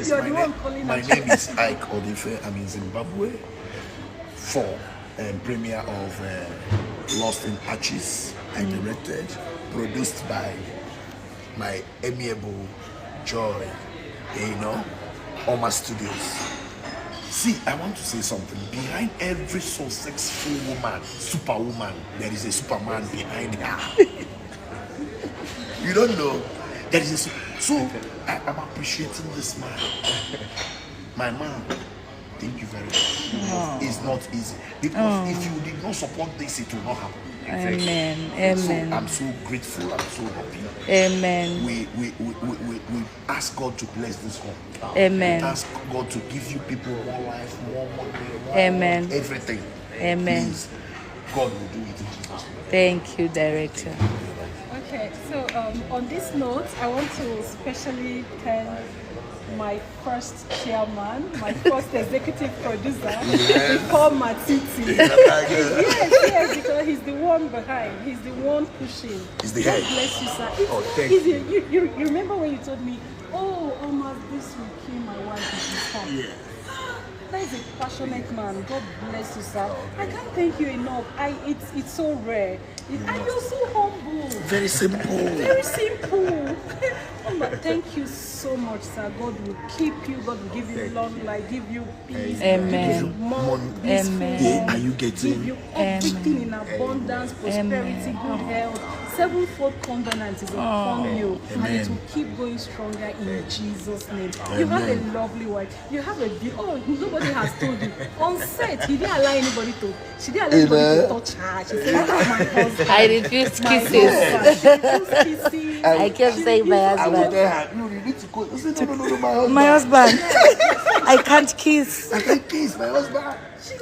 Yes, my name is Ike Odife. I'm in Zimbabwe for premiere of Lost in Arches. I directed, produced by my amiable Joy, Oma Studios. See, I want to say something. Behind every successful woman, superwoman, there is a superman behind her. You don't know? There is a so I'm appreciating this man. My man, thank you very much. It's not easy. Because if you did not support this, it will not happen. Amen. Amen. So I'm so grateful. I'm so happy. Amen. We ask God to bless this home. Amen. We ask God to give you people more life, more money, more Amen. everything. Amen. Please, God will do it in Jesus' name. Thank you, director. Okay, so on this note, I want to especially thank my first chairman, my first executive producer, before Matiti. Yes, because he's the one behind, he's the one pushing. He's the God head. bless you, sir. Thank you. You remember when you told me, oh, almost this will kill my wife if you stop. Yeah. That is a passionate man. God bless you, sir. I can't thank you enough. It's so rare. And you're so humble. Very simple. Very simple. Thank you so much, sir. God will keep you. God will give you long life, give you peace, Amen. give you more peaceful, Amen. Are you getting? give you everything in abundance, prosperity, good health. Sevenfold covenant is upon you, and it will keep going stronger in Jesus' name. You have a lovely wife. You have a nobody has told you. On set, she didn't allow anybody to touch her. She said, "Oh, my husband." I refused My kisses. husband. She refused kissing. I kept saying my I will husband. tell her, no, you need to go. I said, no, my husband. My husband. I can't kiss. I can't kiss my husband. She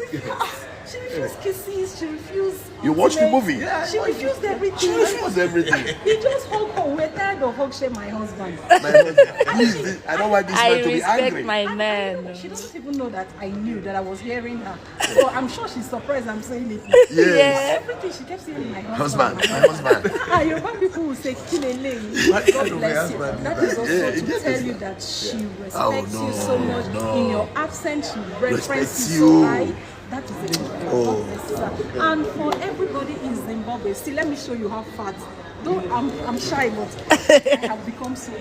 refused kisses. She refused. You watched the movie? Yeah, she refused everything. She refused everything. He just hugged her. We're tired of hug shame my husband. My husband. I don't want this I man to be respect angry. my man. She doesn't even know that I knew that I was hearing her. So I'm sure she's surprised I'm saying it. Yes. Everything she kept saying, my Husband, husband. my husband. Yoruba people will say, Kilele. God bless you. That is also to tell you that she respects you so much. In your absence, she references you so high. That is it. And for everybody in Zimbabwe, see, let me show you how fat. Though I'm shy, but I have become so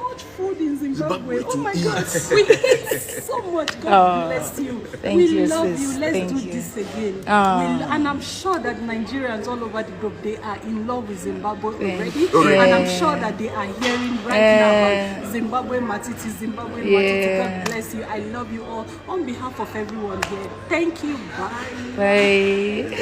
much food in Zimbabwe. Oh my God, we eat so much. God bless you. Thank We you, love sis. you. Let's Thank do you. this again. And I'm sure that Nigerians all over the globe, they are in love with Zimbabwe already. And I'm sure that they are hearing right now about Zimbabwe Matiti, Zimbabwe Matiti. God bless you. I love you all. On behalf of everyone here, thank you. Bye. Bye.